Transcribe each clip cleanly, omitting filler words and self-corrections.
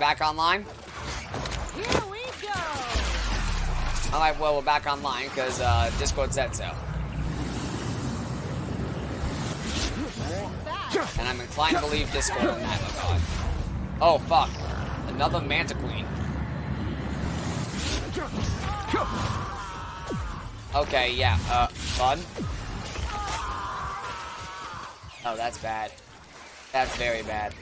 back online? Here we go. Alright, well, we're back online because Discord said so. And I'm inclined to believe Discord in that regard. Oh, fuck. Another Manta Queen. Okay, yeah, fun. Oh, that's bad. That's very bad.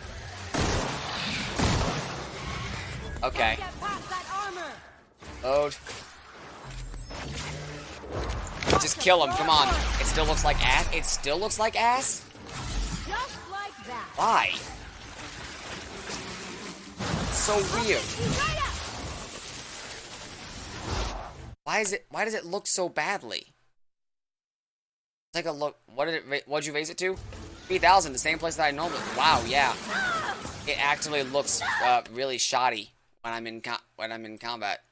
Okay. Load. Just kill him, come on. It still looks like ass? It still looks like ass? Just like that. Why? It's so weird. Why does it look so badly? Take a look. What'd you raise it to? 3,000, the same place that I normally. Wow, yeah. It actually looks really shoddy when I'm in combat.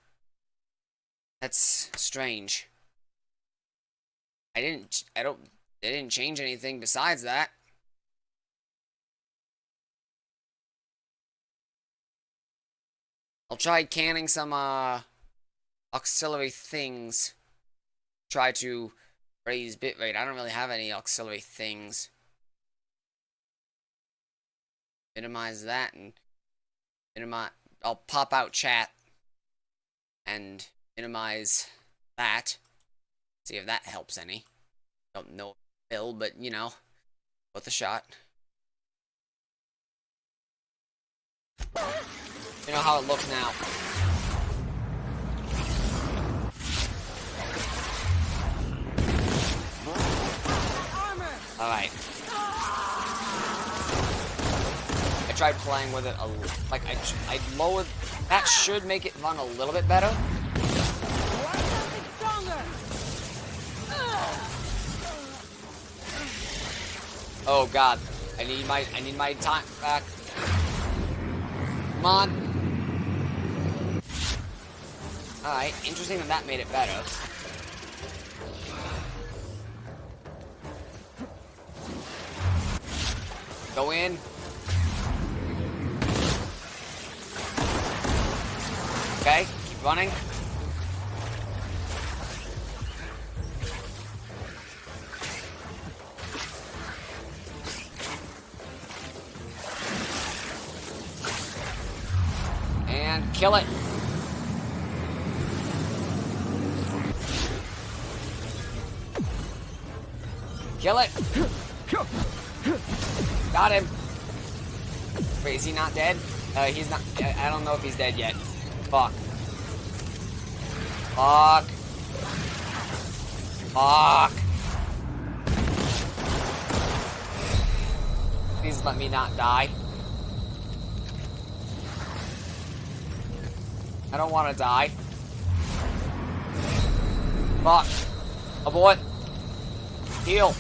That's strange. They didn't change anything besides that. I'll try canning some auxiliary things. Try to raise bitrate. I don't really have any auxiliary things. Minimize that and minimize. I'll pop out chat and minimize that. See if that helps any. Don't know if it will, but you know, worth a shot. You know how it looks now. Alright. I tried playing with it like I lowered. That should make it run a little bit better. Oh god, I need my time back. Come on. Alright, interesting that made it better. Go in. Okay, keep running. And kill it. Kill it. Got him. Wait, is he not dead? He's not. I don't know if he's dead yet. Fuck. Fuck. Fuck. Please let me not die. I don't want to die. Fuck. Abort. Heal.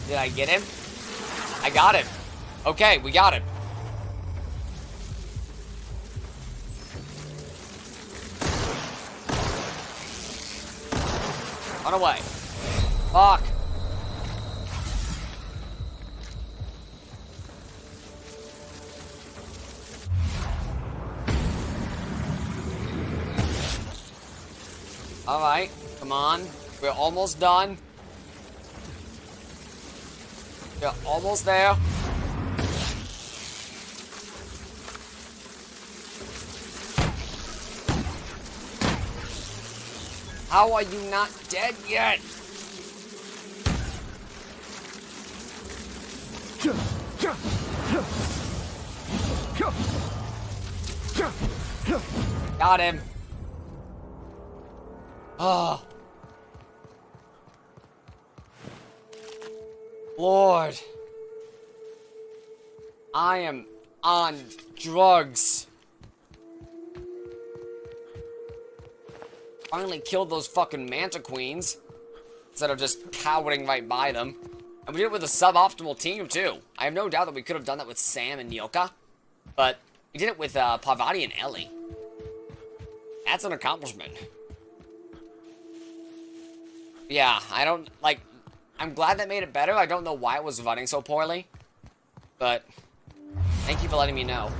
Did I get him? I got him. Okay, we got him. Run away. Fuck. Alright, come on. We're almost done. We're almost there. How are you not dead yet? Got him. Oh. Lord. I am on drugs. Finally killed those fucking Manta Queens instead of just cowering right by them. And we did it with a suboptimal team too. I have no doubt that we could have done that with Sam and Nyoka, but we did it with Parvati and Ellie. That's an accomplishment. Yeah, I don't like. I'm glad that made it better. I don't know why it was running so poorly, but thank you for letting me know.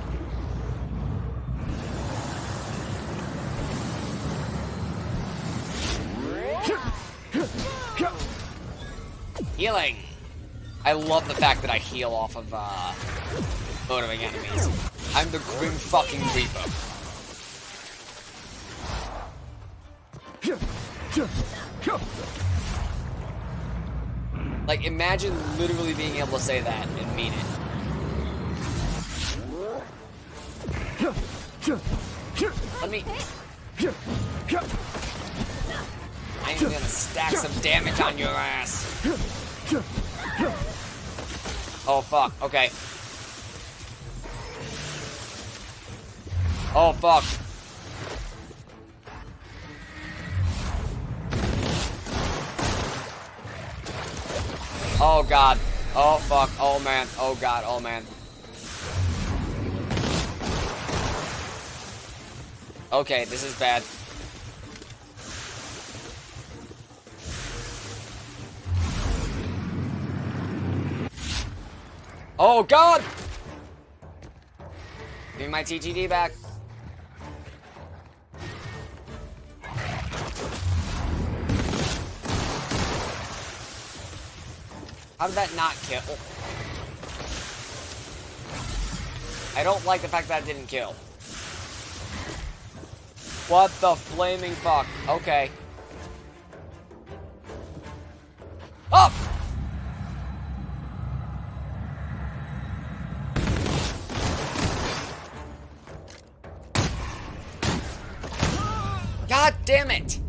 Healing. I love the fact that I heal off of motoring enemies. I'm the Grim fucking Reaper. Like, imagine literally being able to say that and mean it. Let me... I'm gonna stack some damage on your ass. Oh, fuck. Okay. Oh, fuck. Oh, God. Oh, fuck. Oh, man. Oh, God. Oh, man. Okay, this is bad. Oh, God! Give me my TGD back. How did that not kill? I don't like the fact that it didn't kill. What the flaming fuck? Okay. Up! God damn it!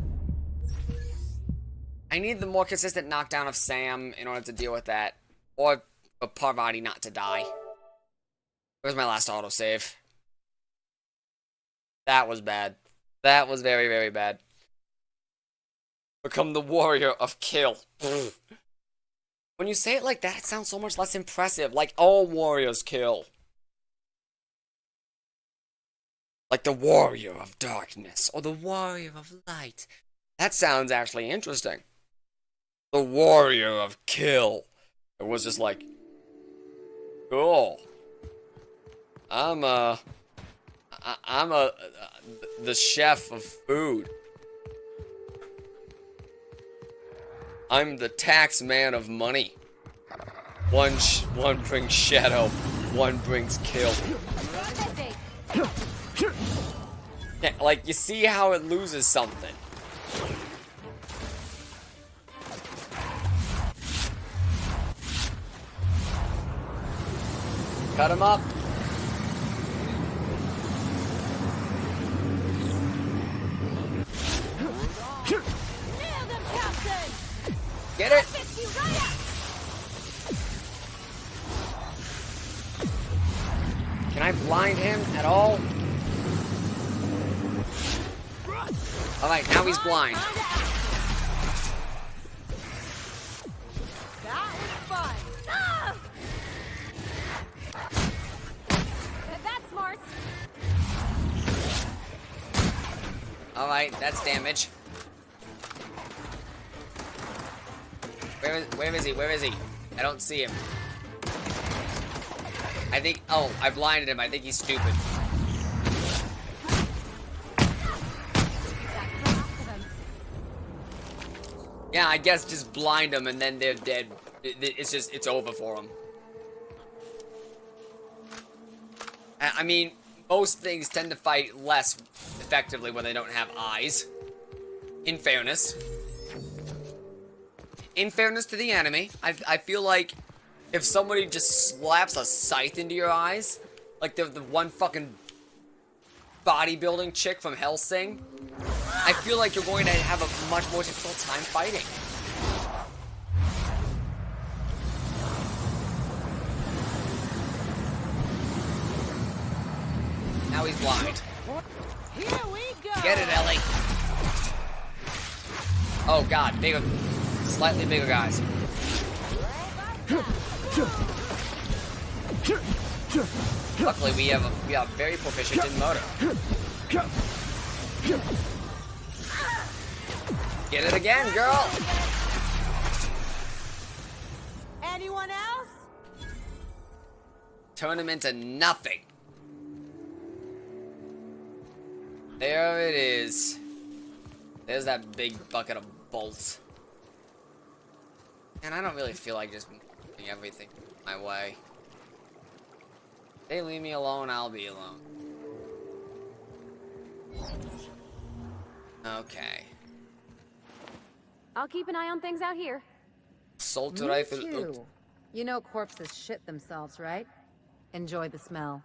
I need the more consistent knockdown of Sam in order to deal with that. Or a Parvati not to die. Where's my last autosave? That was bad. That was very, very bad. Become the warrior of kill. When you say it like that, it sounds so much less impressive. Like, all warriors kill. Like the warrior of darkness, or the warrior of light. That sounds actually interesting. The warrior of kill. It was just like, cool. I'm the chef of food. I'm the tax man of money. One brings shadow, one brings kill. Yeah, like, you see how it loses something. Cut him up. Get it? Can I blind him at all? Alright, now he's blind. That was fun. Ah! That's smart. Alright, that's damage. Where is he? Where is he? I don't see him. I think... Oh, I blinded him. I think he's stupid. Yeah, I guess just blind them and then they're dead. It's over for them. I mean, most things tend to fight less effectively when they don't have eyes. In fairness. In fairness to the enemy, I feel like if somebody just slaps a scythe into your eyes, like the one fucking bodybuilding chick from Hellsing, I feel like you're going to have a much more difficult time fighting. Now he's blind. Here we go. Get it, Ellie. Oh god, bigger, slightly bigger guys. Luckily, we are very proficient in motor. Get it again, girl! Anyone else? Turn him into nothing. There it is. There's that big bucket of bolts. And I don't really feel like just moving everything my way. If they leave me alone, I'll be alone. Okay. I'll keep an eye on things out here. Assault Me rifle. too. You know corpses shit themselves, right? Enjoy the smell.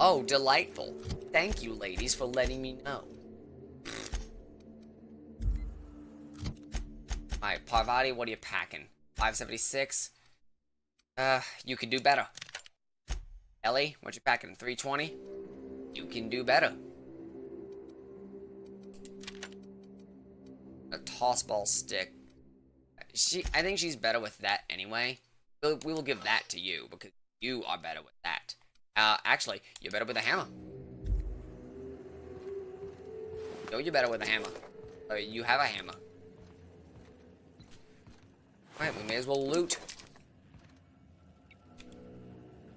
Oh, delightful. Thank you, ladies, for letting me know. Alright, Parvati, what are you packing? 576? You can do better. Ellie, what you packing? 320? You can do better. A tossball stick. I think she's better with that anyway. We will give that to you, because you are better with that. Actually, you're better with a hammer. No, you're better with a hammer. You have a hammer. Alright, we may as well loot.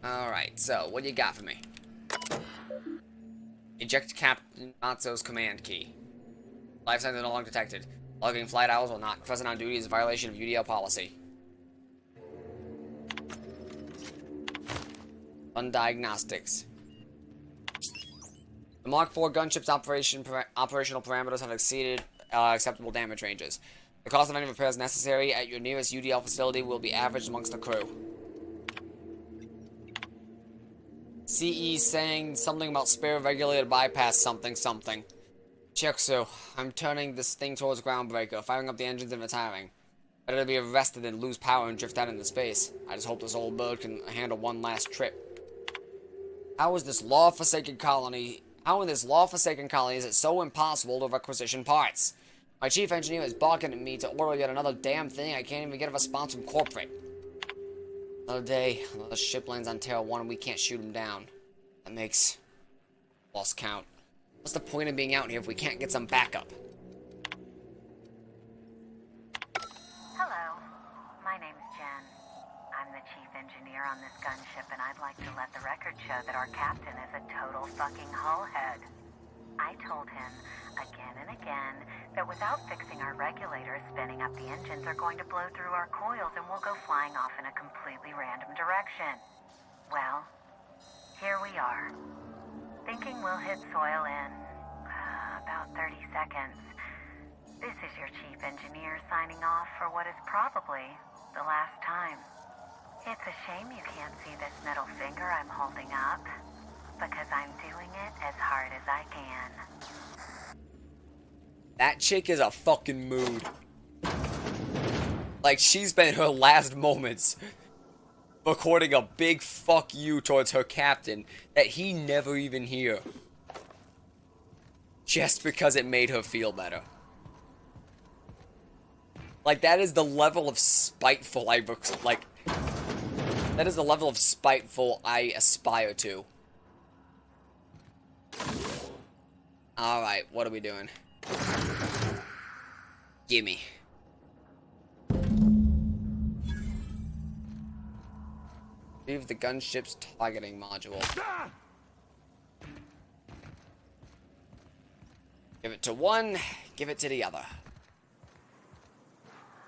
Alright, so, what do you got for me? Eject Captain Matsu's command key. Life signs are no longer detected. Logging flight hours while not present on duty is a violation of UDL policy. Undiagnostics. The Mark IV gunship's operational parameters have exceeded acceptable damage ranges. The cost of any repairs necessary at your nearest UDL facility will be averaged amongst the crew. CE saying something about spare regulator bypass something something. Chirksu, I'm turning this thing towards groundbreaker, firing up the engines and retiring. Better to be arrested than lose power and drift out into space. I just hope this old bird can handle one last trip. How in this law-forsaken colony is it so impossible to requisition parts? My chief engineer is barking at me to order yet another damn thing. I can't even get a response from corporate. Another day, another ship lands on Terra 1 and we can't shoot him down. That makes lost count. What's the point of being out here if we can't get some backup? Hello, my name's Jen. I'm the chief engineer on this gunship, and I'd like to let the record show that our captain is a total fucking hullhead. I told him again and again that without fixing our regulators, spinning up the engines are going to blow through our coils and we'll go flying off in a completely random direction. Well, here we are. Thinking we'll hit soil in about 30 seconds. This is your chief engineer signing off for what is probably the last time. It's a shame you can't see this middle finger I'm holding up, because I'm doing it as hard as I can. That chick is a fucking mood. Like, she spent her last moments recording a big fuck you towards her captain that he never even hear. Just because it made her feel better. Like, that is the level of spiteful that is the level of spiteful I aspire to. Alright, what are we doing? Gimme. Leave the gunship's targeting module. Give it to one, give it to the other.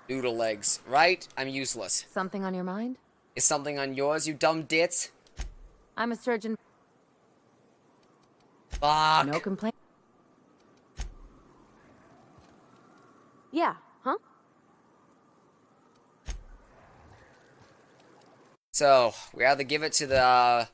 Noodle legs, right? I'm useless. Something on your mind? Is something on yours, you dumb ditz? I'm a surgeon. Fuck. No complaint. Yeah, huh? So, we either give it to the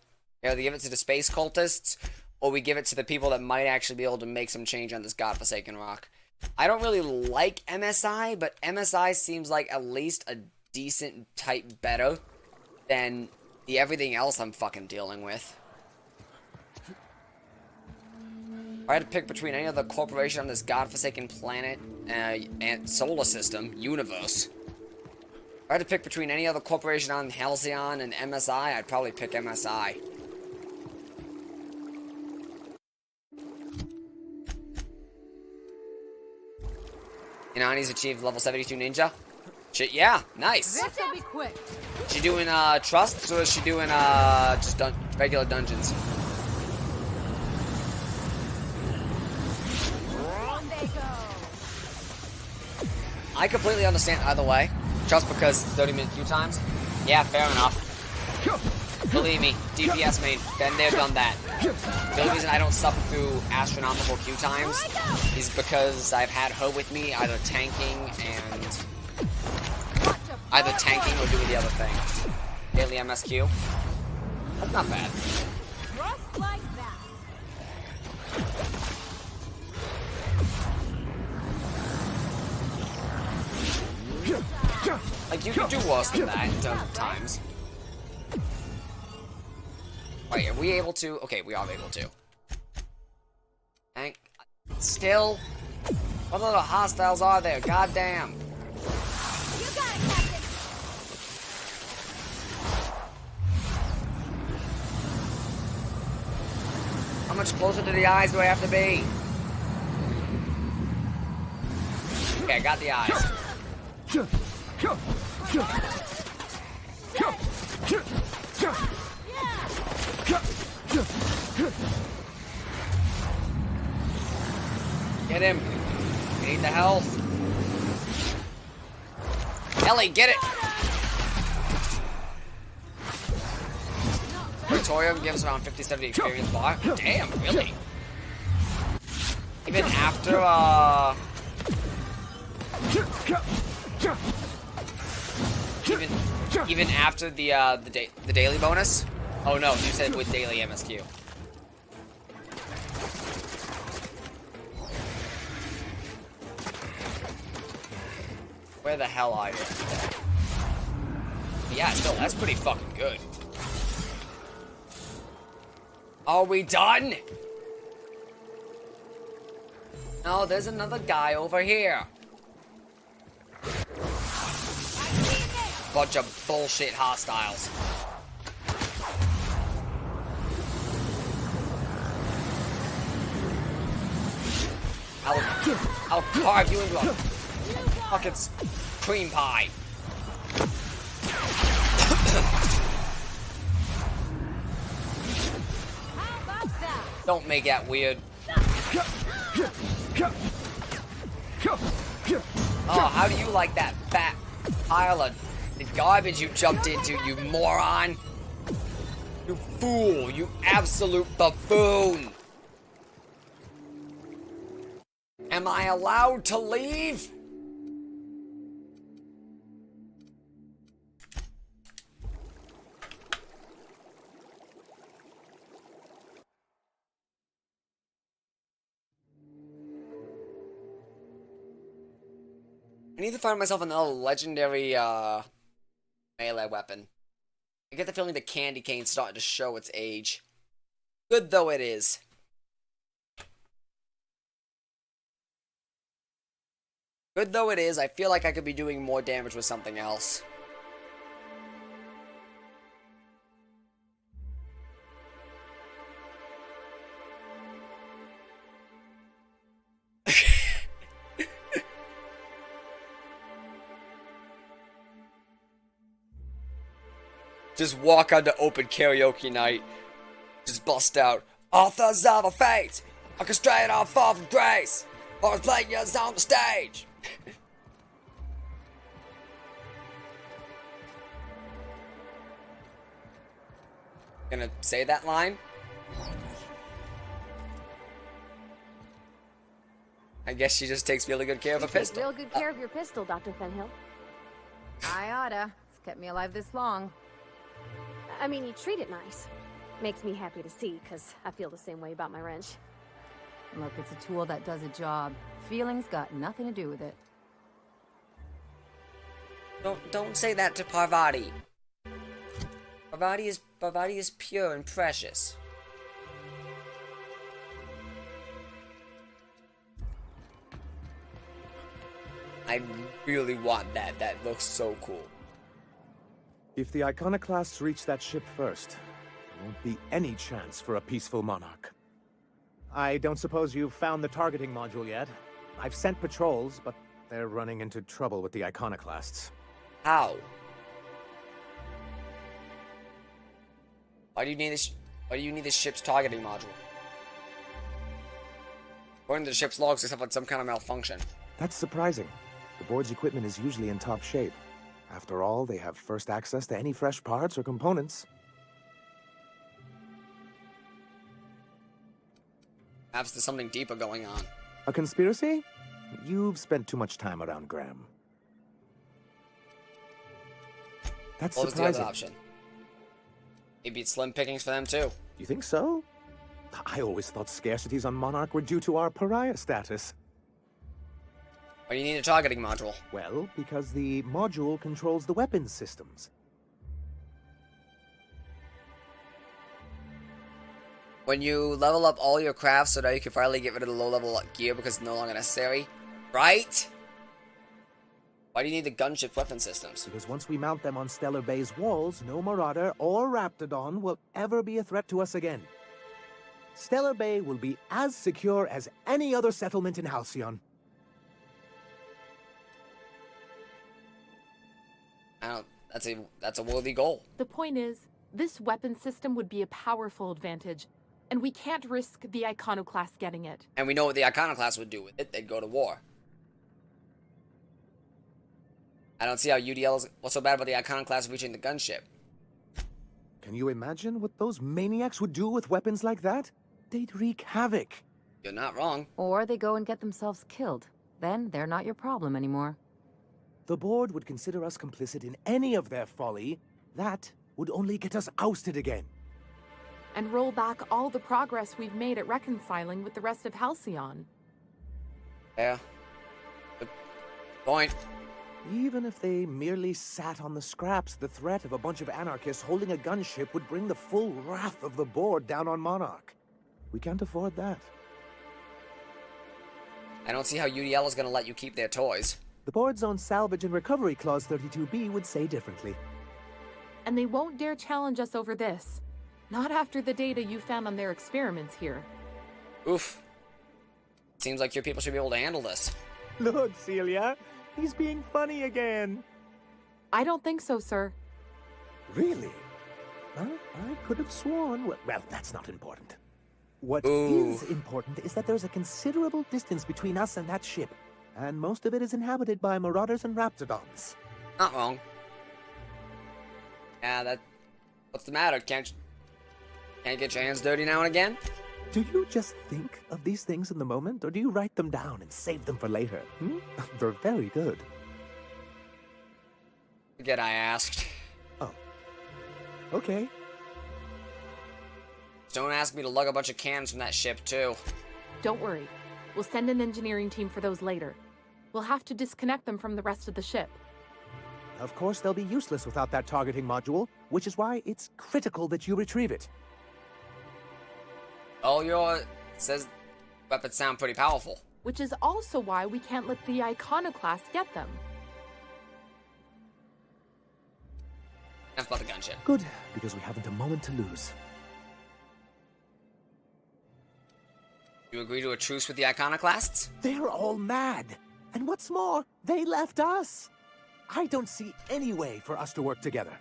space cultists, or we give it to the people that might actually be able to make some change on this godforsaken rock. I don't really like MSI, but MSI seems like at least a decent type better than the everything else I'm fucking dealing with. If I had to pick between any other corporation on this godforsaken planet, and solar system, universe. If I had to pick between any other corporation on Halcyon and MSI, I'd probably pick MSI. Inani's achieved level 72 ninja. Shit, yeah, nice. This'll be quick. She doing trusts or is she doing just regular dungeons? On they go. I completely understand either way. Just because 30-minute queue times. Yeah, fair enough. Believe me, DPS main, been there, done that. The only reason I don't suffer through astronomical queue times is because I've had her with me, either tanking or doing the other thing. Daily MSQ. That's not bad. Just like that. Like, you could do worse than that in terms of times. Wait, are we able to? Okay, we are able to. Still? What other hostiles are there? Goddamn. You got it, Captain. How much closer to the eyes do I have to be? Okay, I got the eyes. Get him. We need the health. Ellie, get it! Victoria gives around 50-70 experience bar. Damn, really? Even after, Even after the daily bonus? Oh no, you said with daily MSQ. Where the hell are you? Yeah, still, that's pretty fucking good. Are we done? No, there's another guy over here. Bunch of bullshit hostiles. I'll carve you into a fucking cream pie. How about that? Don't make that weird. Oh, how do you like that fat pile of garbage you jumped into, you moron? You fool, you absolute buffoon. Am I allowed to leave? I need to find myself another legendary, melee weapon. I get the feeling the candy cane's starting to show its age. Good though it is. Good though it is, I feel like I could be doing more damage with something else. Just walk onto open karaoke night. Just bust out. Authors of a fate, orchestrate our fall from grace. Or players on the stage. Gonna say that line? I guess she just takes really good care of a pistol. Real good care of your pistol, Dr. Fenhill. I oughta. It's kept me alive this long. I mean, you treat it nice. Makes me happy to see, because I feel the same way about my wrench. Look, it's a tool that does a job. Feelings got nothing to do with it. Don't say that to Parvati. Parvati is pure and precious. I really want that. That looks so cool. If the Iconoclasts reach that ship first, there won't be any chance for a peaceful monarch. I don't suppose you've found the targeting module yet? I've sent patrols, but they're running into trouble with the Iconoclasts. How? Why do you need this? Why do you need this ship's targeting module? According to the ship's logs, they suffered some kind of malfunction. That's surprising. The board's equipment is usually in top shape. After all, they have first access to any fresh parts or components. Perhaps there's something deeper going on. A conspiracy? You've spent too much time around Graham. That's What was the surprising. other option? Maybe it's slim pickings for them too. You think so? I always thought scarcities on Monarch were due to our pariah status. Why do you need a targeting module? Well, because the module controls the weapons systems. When you level up all your crafts so that you can finally get rid of the low-level gear because it's no longer necessary, right? Why do you need the gunship weapon systems? Because once we mount them on Stellar Bay's walls, no Marauder or Raptidon will ever be a threat to us again. Stellar Bay will be as secure as any other settlement in Halcyon. That's a worthy goal. The point is, this weapon system would be a powerful advantage, and we can't risk the Iconoclast getting it. And we know what the Iconoclast would do with it. They'd go to war. I don't see how UDL what's so bad about the Iconoclast reaching the gunship. Can you imagine what those maniacs would do with weapons like that? They'd wreak havoc. You're not wrong. Or they go and get themselves killed. Then they're not your problem anymore. The board would consider us complicit in any of their folly. That would only get us ousted again. And roll back all the progress we've made at reconciling with the rest of Halcyon. Yeah. Good point. Even if they merely sat on the scraps, the threat of a bunch of anarchists holding a gunship would bring the full wrath of the board down on Monarch. We can't afford that. I don't see how UDL is going to let you keep their toys. The board's own salvage and recovery clause 32B would say differently. And they won't dare challenge us over this. Not after the data you found on their experiments here. Oof. Seems like your people should be able to handle this. Look, Celia, he's being funny again. I don't think so, sir. Really? Well, I could have sworn. Well, that's not important. What Ooh. is important is that there's a considerable distance between us and that ship, and most of it is inhabited by Marauders and Raptidons. Not wrong. Yeah, what's the matter? Can't get your hands dirty now and again? Do you just think of these things in the moment, or do you write them down and save them for later? They're very good. Forget I asked. Oh. Okay. Don't ask me to lug a bunch of cans from that ship, too. Don't worry. We'll send an engineering team for those later. We'll have to disconnect them from the rest of the ship. Of course, they'll be useless without that targeting module, which is why it's critical that you retrieve it. Oh, says weapons sound pretty powerful. Which is also why we can't let the Iconoclast get them. Enough about the gunship. Good, because we haven't a moment to lose. You agree to a truce with the Iconoclasts? They're all mad. And what's more, they left us. I don't see any way for us to work together.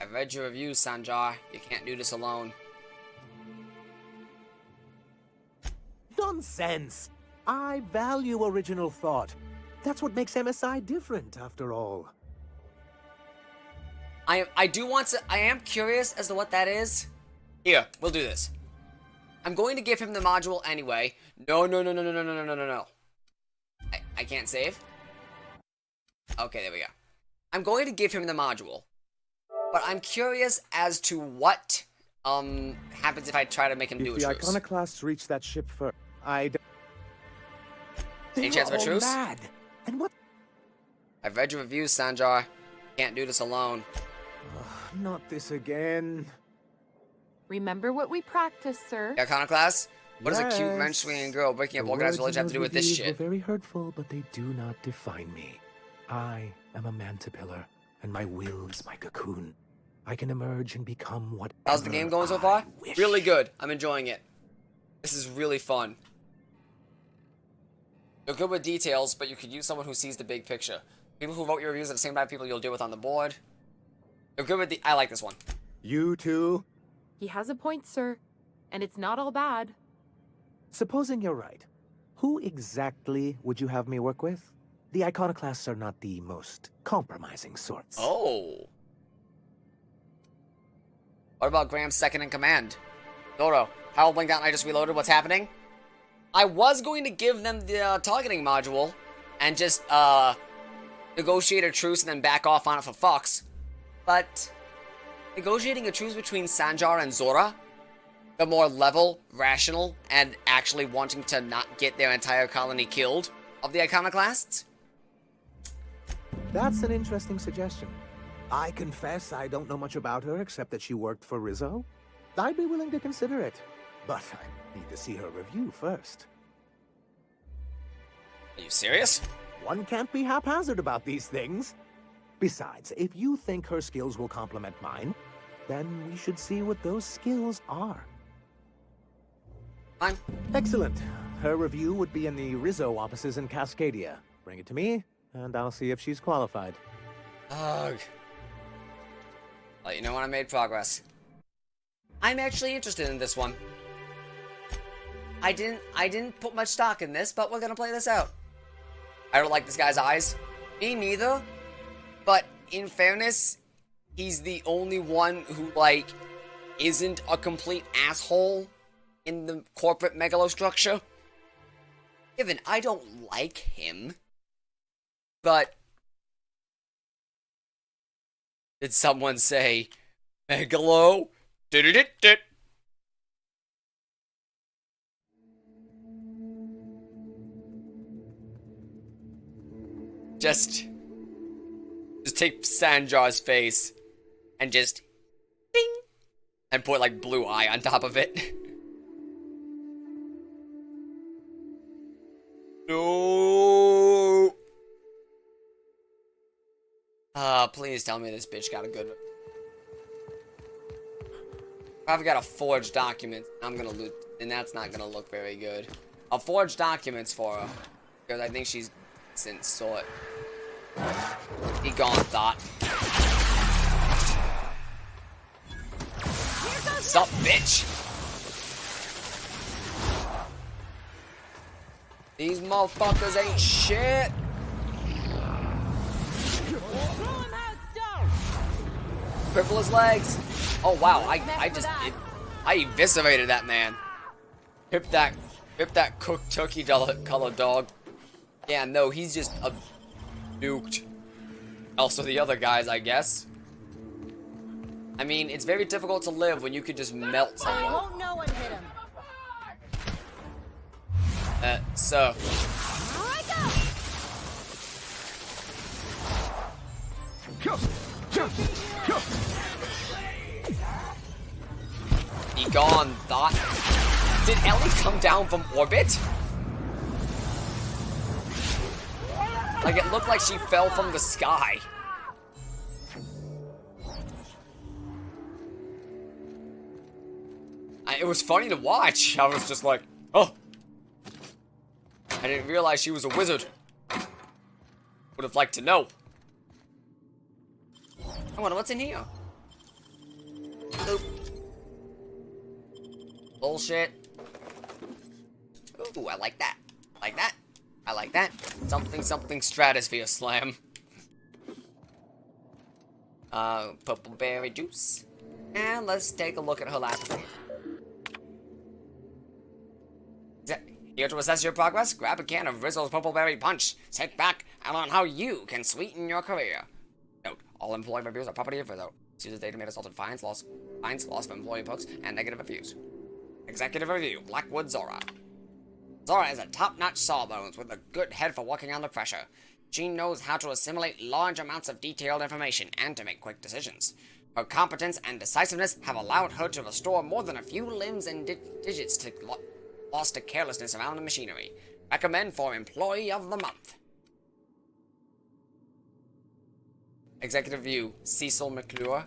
I've read your reviews, Sanjar. You can't do this alone. Nonsense! I value original thought. That's what makes MSI different, after all. I am curious as to what that is. Here, we'll do this. I'm going to give him the module anyway. No. I can't save. Okay, there we go. I'm going to give him the module. But I'm curious as to what happens if I try to make him do a If the truce. Iconoclasts reach that ship first, Any chance of a truce? Mad. And what? I've read your reviews, Sanjar. Can't do this alone. Not this again. Remember what we practiced, sir. Iconoclast? What does a cute, Yes. wrench-swinging girl breaking up The organized words village in have to do those with this reviews shit? were very hurtful, but they do not define me. I am a mantipillar, and my will is my cocoon. I can emerge and become what. How's the game going so far? Wish. Really good. I'm enjoying it. This is really fun. You're good with details, but you could use someone who sees the big picture. People who vote your reviews are the same type of people you'll deal with on the board. They're good with the... I like this one. You too? He has a point, sir. And it's not all bad. Supposing you're right, who exactly would you have me work with? The iconoclasts are not the most compromising sorts. Oh. What about Graham's second in command? Doro, Harold blinked out and I just reloaded. What's happening? I was going to give them the targeting module and just negotiate a truce and then back off on it for fucks. But negotiating a truce between Sanjar and Zora, the more level, rational, and actually wanting to not get their entire colony killed of the iconoclasts? That's an interesting suggestion. I confess I don't know much about her except that she worked for Rizzo. I'd be willing to consider it, but I need to see her review first. Are you serious? One can't be haphazard about these things. Besides, if you think her skills will complement mine, then we should see what those skills are. Fine. Excellent. Her review would be in the Rizzo offices in Cascadia. Bring it to me, and I'll see if she's qualified. Ugh. Let you know when I made progress. I'm actually interested in this one. I didn't put much stock in this, but we're gonna play this out. I don't like this guy's eyes. Me neither. But in fairness, he's the only one who, like, isn't a complete asshole in the corporate megalostructure. Given I don't like him, but did someone say megalo? Did. Just take Sanjar's face and just ding and put like blue eye on top of it. No. Please tell me this bitch got a good. I've got a forged document. I'm gonna loot, and that's not gonna look very good. I'll forge documents for her because I think she's since sort. Be gone, thought. Sup, bitch? These motherfuckers ain't shit. Cripple his legs. Oh wow, I eviscerated that man. Rip that cooked turkey colored dog. Yeah, no, he's just nuked. Also the other guys, I guess. I mean, it's very difficult to live when you could just melt someone. Won't no one hit him. So. Be gone, thought. Did Ellie come down from orbit? Like, it looked like she fell from the sky. It was funny to watch. I was just like, oh. I didn't realize she was a wizard. Would have liked to know. I wonder what's in here. Oop. Bullshit. Ooh, I like that. Like that. I like that. Something stratosphere slam. Purple berry juice. And let's take a look at her last name. Here to assess your progress, grab a can of Rizzo's Purple Berry Punch. Sit back and learn how you can sweeten your career. Note, all employee reviews are property of Rizzo. This uses data may result in fines, loss of employee books, and negative reviews. Executive review, Blackwood Zora. Zora is a top-notch sawbones with a good head for working under pressure. She knows how to assimilate large amounts of detailed information and to make quick decisions. Her competence and decisiveness have allowed her to restore more than a few limbs and digits to lost to carelessness around the machinery. Recommend for Employee of the Month. Executive View, Cecil McClure.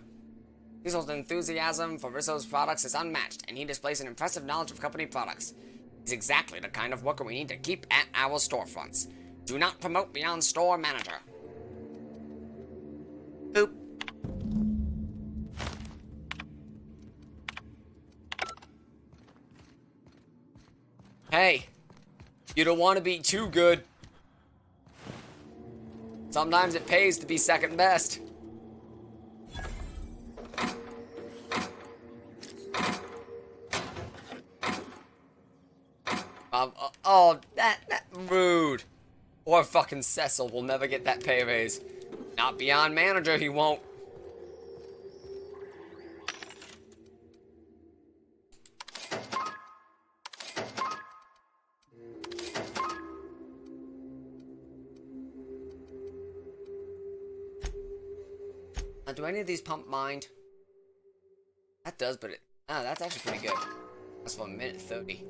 Cecil's enthusiasm for Rizzo's products is unmatched, and he displays an impressive knowledge of company products. He's exactly the kind of worker we need to keep at our storefronts. Do not promote beyond store manager. You don't want to be too good. Sometimes it pays to be second best. Oh, that rude. Or fucking Cecil will never get that pay raise. Not beyond manager, he won't. Now, do any of these pump mind? That does, but that's actually pretty good. That's for 1:30.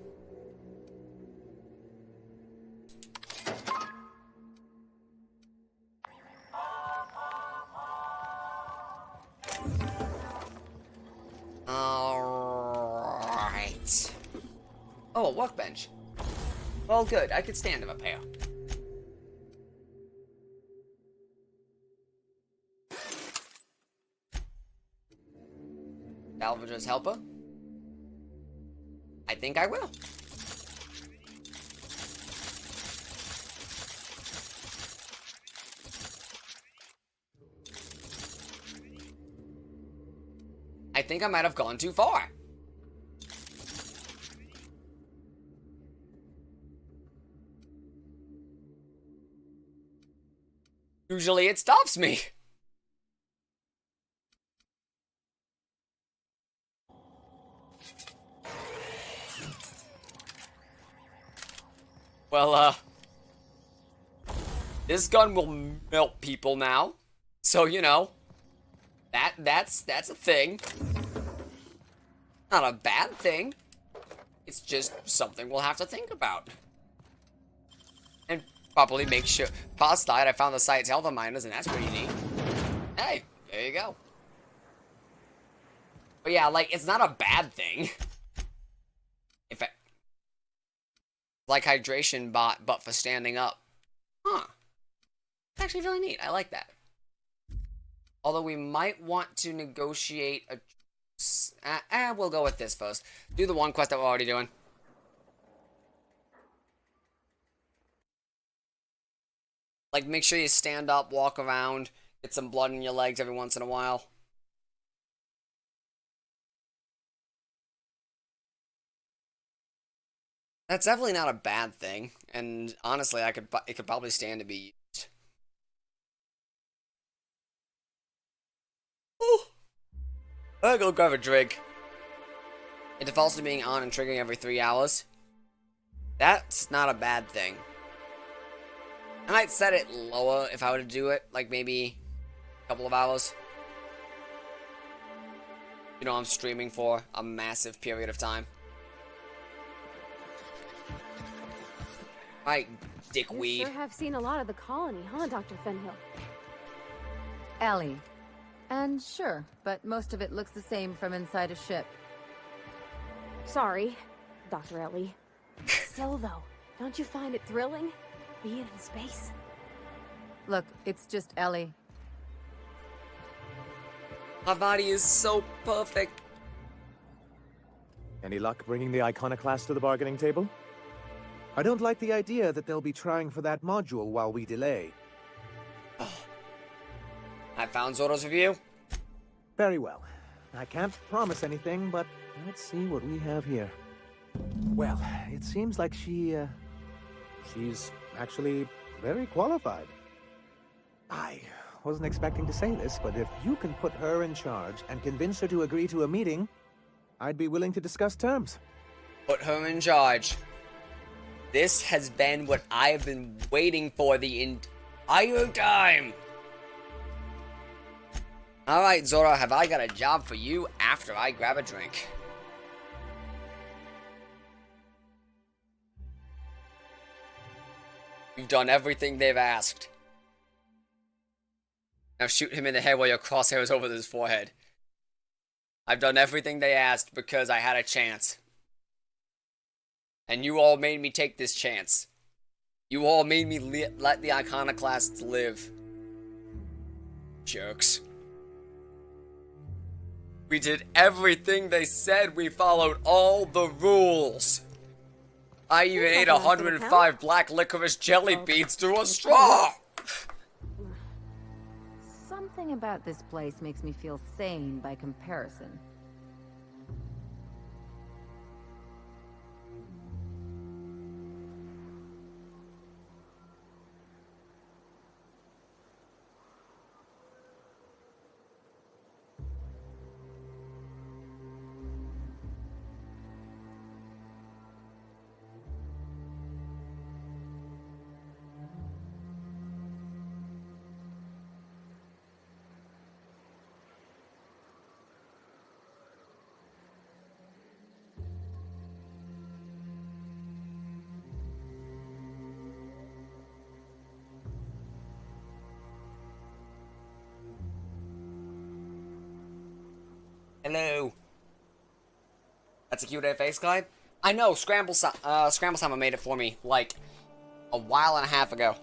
Alright. Oh, a workbench. Well, good. I could stand a repair. Salvager's helper? I think I will. I think I might have gone too far. Usually it stops me. Well, this gun will melt people now. So, you know, that's a thing. Not a bad thing. It's just something we'll have to think about. And probably make sure. Past that, I found the site's health miners, and that's pretty neat. Hey, there you go. But yeah, like, it's not a bad thing. If I, like hydration bot, but for standing up. Huh. It's actually really neat. I like that. Although we might want to negotiate a... we'll go with this first. Do the one quest that we're already doing. Like, make sure you stand up, walk around, get some blood in your legs every once in a while. That's definitely not a bad thing, and honestly, it could probably stand to be used. Ooh. I'll go grab a drink. It defaults to being on and triggering every 3 hours. That's not a bad thing. I might set it lower if I were to do it, like maybe a couple of hours. You know, I'm streaming for a massive period of time. Right, dickweed. You sure have seen a lot of the colony, huh, Dr. Fenhill? Ellie. And sure, but most of it looks the same from inside a ship. Sorry, Dr. Ellie. Still, though, don't you find it thrilling? Being in space? Look, it's just Ellie. My body is so perfect. Any luck bringing the Iconoclast to the bargaining table? I don't like the idea that they'll be trying for that module while we delay. I found Zoro's review. Very well. I can't promise anything, but let's see what we have here. Well, it seems like she's actually very qualified. I wasn't expecting to say this, but if you can put her in charge and convince her to agree to a meeting, I'd be willing to discuss terms. Put her in charge. This has been what I've been waiting for the entire time. Alright, Zoro, have I got a job for you after I grab a drink? You've done everything they've asked. Now shoot him in the head while your crosshair is over his forehead. I've done everything they asked because I had a chance. And you all made me take this chance. You all made me let the Iconoclasts live. Jerks. We did everything they said. We followed all the rules. I even Seems ate like a nice little 105 black licorice jelly beans through a straw! Something about this place makes me feel sane by comparison. Hello. That's a cute face guide. I know, Scramble Summer made it for me, like, a while and a half ago.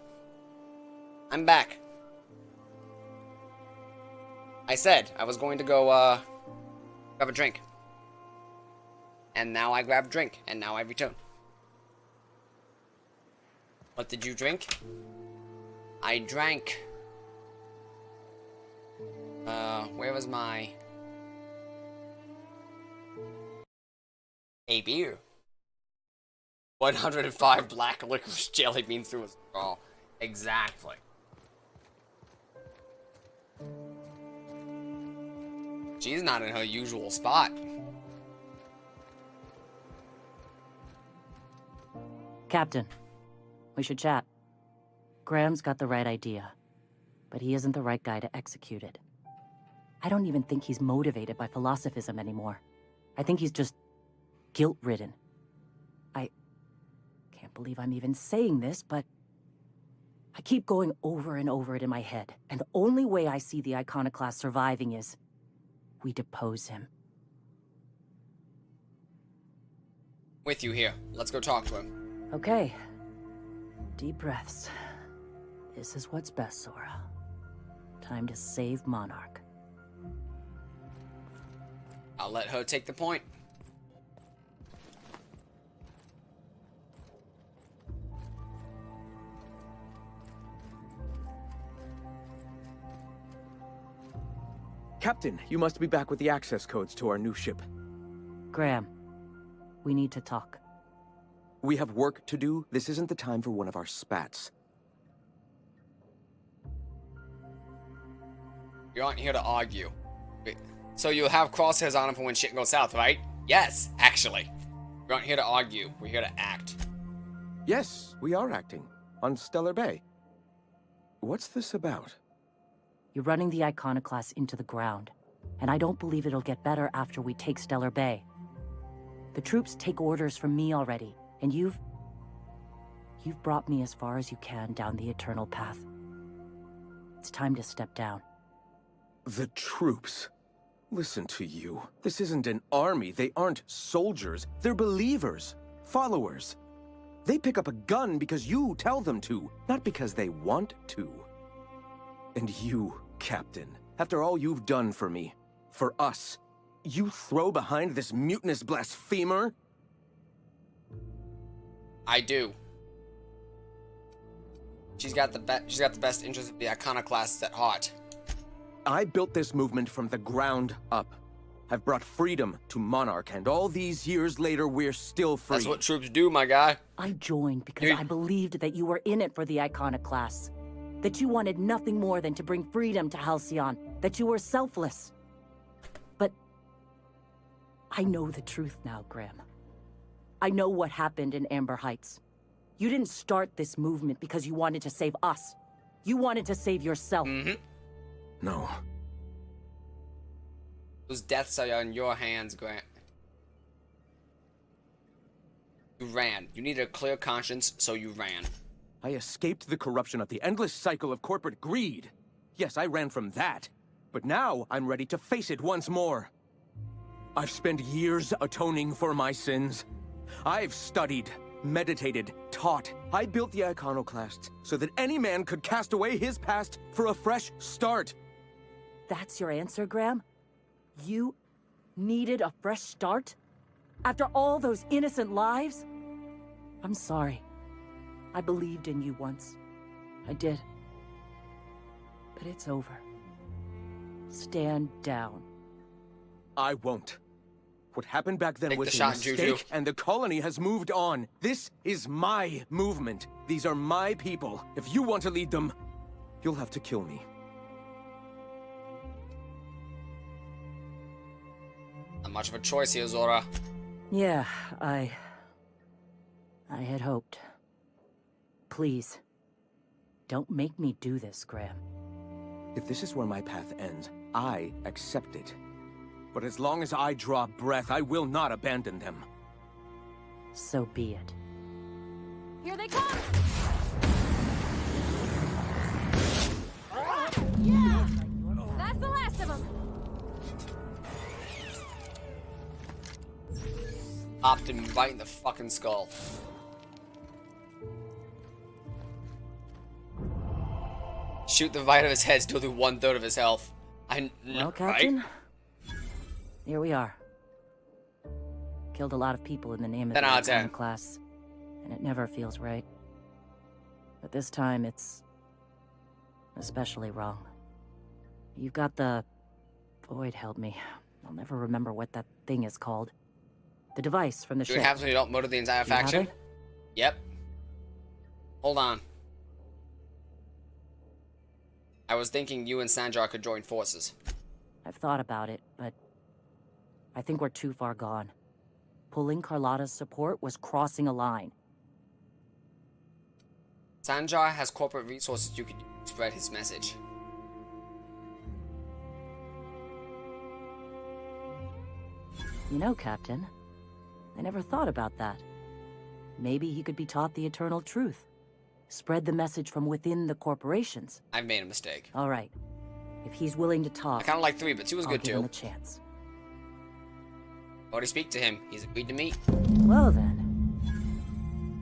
I'm back. I said I was going to go, grab a drink. And now I grab a drink, and now I return. What did you drink? I drank... where was my... a beer. 105 black licorice jelly beans through a straw. Exactly. She's not in her usual spot. Captain, we should chat. Graham's got the right idea, but he isn't the right guy to execute it. I don't even think he's motivated by philosophism anymore. I think he's just guilt-ridden. I can't believe I'm even saying this, but I keep going over and over it in my head, and the only way I see the Iconoclast surviving is we depose him. With you here. Let's go talk to him. Okay. Deep breaths. This is what's best, Sora. Time to save Monarch. I'll let her take the point. Captain, you must be back with the access codes to our new ship. Graham, we need to talk. We have work to do. This isn't the time for one of our spats. You aren't here to argue. So you'll have crosshairs on him for when shit goes south, right? Yes, actually. We aren't here to argue. We're here to act. Yes, we are acting. On Stellar Bay. What's this about? You're running the Iconoclast into the ground, and I don't believe it'll get better after we take Stellar Bay. The troops take orders from me already, and you've brought me as far as you can down the eternal path. It's time to step down. The troops. Listen to you. This isn't an army. They aren't soldiers. They're believers. Followers. They pick up a gun because you tell them to, not because they want to. And you, Captain, after all you've done for me, for us, you throw behind this mutinous blasphemer? I do. She's got the best interest of the Iconoclasts at heart. I built this movement from the ground up. I've brought freedom to Monarch, and all these years later, we're still free. That's what troops do, my guy. I joined because I believed that you were in it for the Iconoclasts. That you wanted nothing more than to bring freedom to Halcyon. That you were selfless. But I know the truth now, Graham. I know what happened in Amber Heights. You didn't start this movement because you wanted to save us. You wanted to save yourself. Mm-hmm. No. Those deaths are in your hands, Grant. You ran. You needed a clear conscience, so you ran. I escaped the corruption of the endless cycle of corporate greed. Yes, I ran from that. But now I'm ready to face it once more. I've spent years atoning for my sins. I've studied, meditated, taught. I built the Iconoclasts so that any man could cast away his past for a fresh start. That's your answer, Graham? You needed a fresh start? After all those innocent lives? I'm sorry. I believed in you once. I did. But it's over. Stand down. I won't. What happened back then Take the was a shot, Juju. mistake, and the colony has moved on. This is my movement. These are my people. If you want to lead them, you'll have to kill me. Not much of a choice here, Zora. Yeah, I had hoped. Please, don't make me do this, Graham. If this is where my path ends, I accept it. But as long as I draw breath, I will not abandon them. So be it. Here they come! That's the last of them! Popped him right in the fucking skull. Shoot the right of his head, still do 1/3 of his health. Well, Captain, here we are. Killed a lot of people in the name of 10 out of the 10. class, and it never feels right. But this time, it's especially wrong. You've got the... Void help me. I'll never remember what that thing is called. The device from the Do ship. it happen when you don't murder the entire Do you have faction? it? Yep. Hold on. I was thinking you and Sanjar could join forces. I've thought about it, but I think we're too far gone. Pulling Carlotta's support was crossing a line. Sanjar has corporate resources you could use to spread his message. You know, Captain, I never thought about that. Maybe he could be taught the eternal truth. Spread the message from within the corporations. I've made a mistake. All right. If he's willing to I talk, kind of like 3, but 2 was I'll good give him too. a chance. Already speak to him. He's agreed to meet. Well then.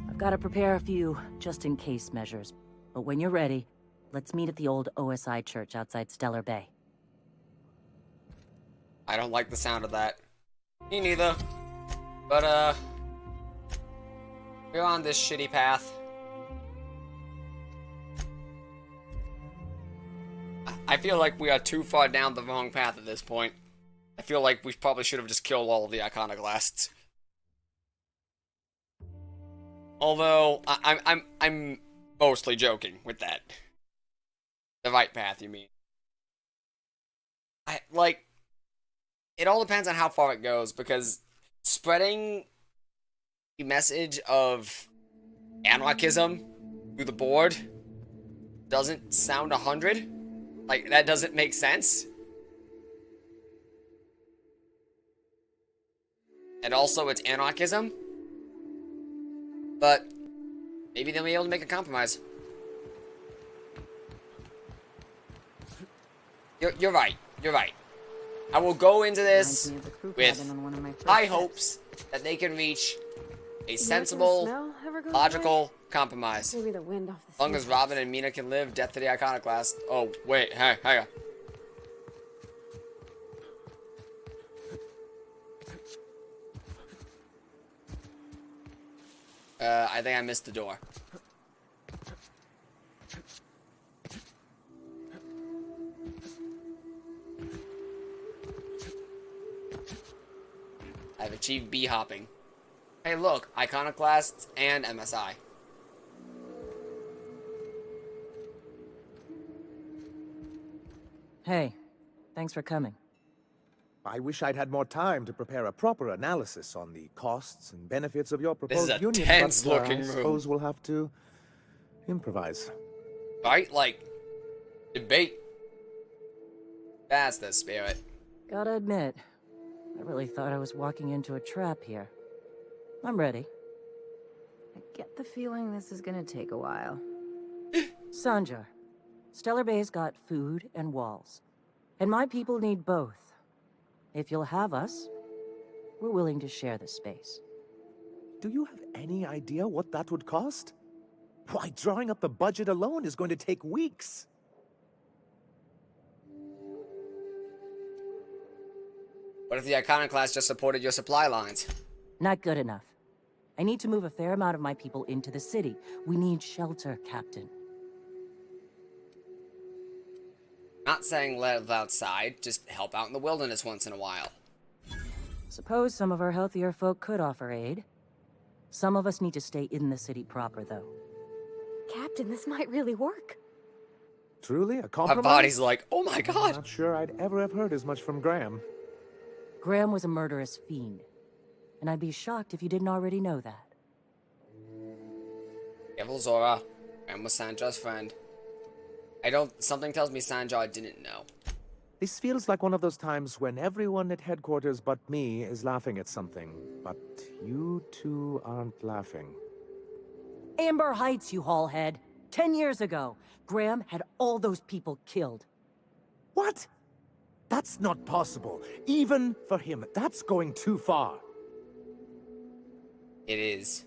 I've got to prepare a few just-in-case measures. But when you're ready, let's meet at the old OSI church outside Stellar Bay. I don't like the sound of that. Me neither. But, we're on this shitty path. I feel like we are too far down the wrong path at this point. I feel like we probably should have just killed all of the iconoclasts. Although, I'm mostly joking with that. The right path, you mean. It all depends on how far it goes, because spreading the message of anarchism through the board doesn't sound 100. Like, that doesn't make sense. And also, it's anarchism. But maybe they'll be able to make a compromise. You're right. You're right. I will go into this with high hopes that they can reach a sensible, logical compromise. Maybe the wind off the As long as Robin and Mina can live, death to the iconoclast. Oh, wait, hang on. I think I missed the door. I've achieved B-hopping. Hey look, iconoclasts and MSI. Hey, thanks for coming. I wish I'd had more time to prepare a proper analysis on the costs and benefits of your proposed a union, tense but looking I room. suppose we'll have to improvise. Right? Like, debate. That's the spirit. Gotta admit, I really thought I was walking into a trap here. I'm ready. I get the feeling this is gonna take a while. Sanjar, Stellar Bay's got food and walls. And my people need both. If you'll have us, we're willing to share the space. Do you have any idea what that would cost? Why, drawing up the budget alone is going to take weeks. What if the iconoclast just supported your supply lines? Not good enough. I need to move a fair amount of my people into the city. We need shelter, Captain. Not saying live outside, just help out in the wilderness once in a while. Suppose some of our healthier folk could offer aid. Some of us need to stay in the city proper, though. Captain, this might really work. Truly, a My compromise? body's like, oh my I'm god. not sure I'd ever have heard as much from Graham. Graham was a murderous fiend, and I'd be shocked if you didn't already know that. Careful, Zora. Graham was Sandra's friend. Something tells me Sandra didn't know. This feels like one of those times when everyone at headquarters but me is laughing at something, but you two aren't laughing. Amber Heights, you haulhead. 10 years ago, Graham had all those people killed. What? That's not possible. Even for him, that's going too far. It is.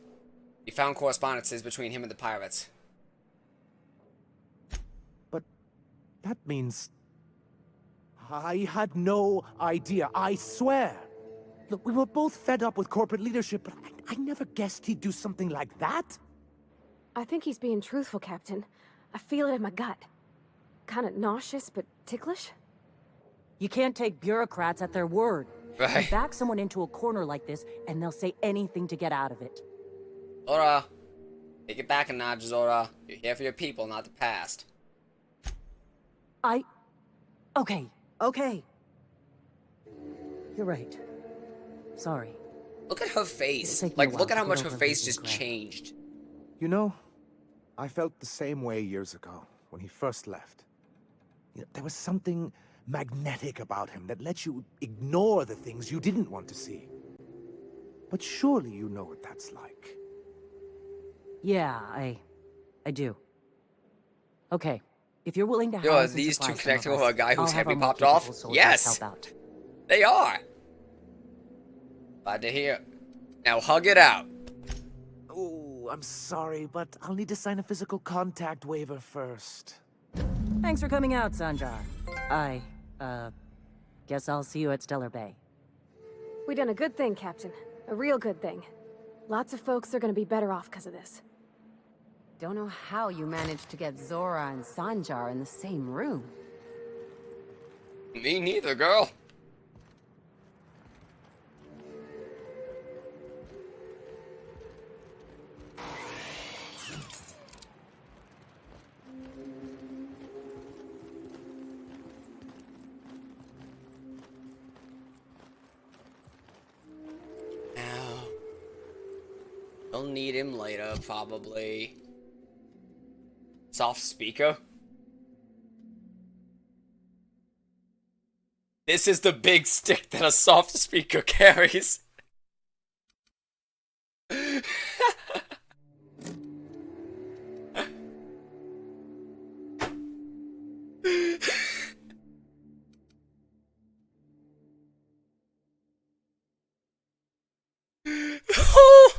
We found correspondences between him and the pirates. But that means... I had no idea, I swear. Look, we were both fed up with corporate leadership, but I never guessed he'd do something like that. I think he's being truthful, Captain. I feel it in my gut. Kinda nauseous, but ticklish. You can't take bureaucrats at their word. Right. You back someone into a corner like this, and they'll say anything to get out of it. Zora. Take it back a notch, Zora. You're here for your people, not the past. Okay. You're right. Sorry. Look at her face. It'll take me a Like, look while at how to much get her over face losing just Graham. changed. You know, I felt the same way years ago, when he first left. You know, there was something magnetic about him that let you ignore the things you didn't want to see. But surely you know what that's like. Yeah, I do. Okay. If you're willing to Yo, are house and these two supply some connecting of with us? A guy I'll whose have head we our more popped off? capable soldiers Yes! help out. They are! Glad to hear. Now hug it out. Oh, I'm sorry, but I'll need to sign a physical contact waiver first. Thanks for coming out, Sanjar. I, guess I'll see you at Stellar Bay. We done a good thing, Captain. A real good thing. Lots of folks are gonna be better off because of this. Don't know how you managed to get Zora and Sanjar in the same room. Me neither, girl. Now, we'll need him later, probably. Soft speaker? This is the big stick that a soft speaker carries. Oh,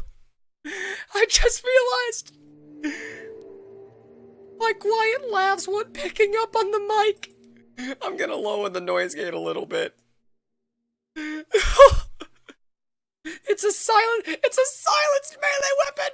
I just realized my quiet laughs weren't picking up on the mic. I'm gonna lower the noise gate a little bit. It's a silenced melee weapon!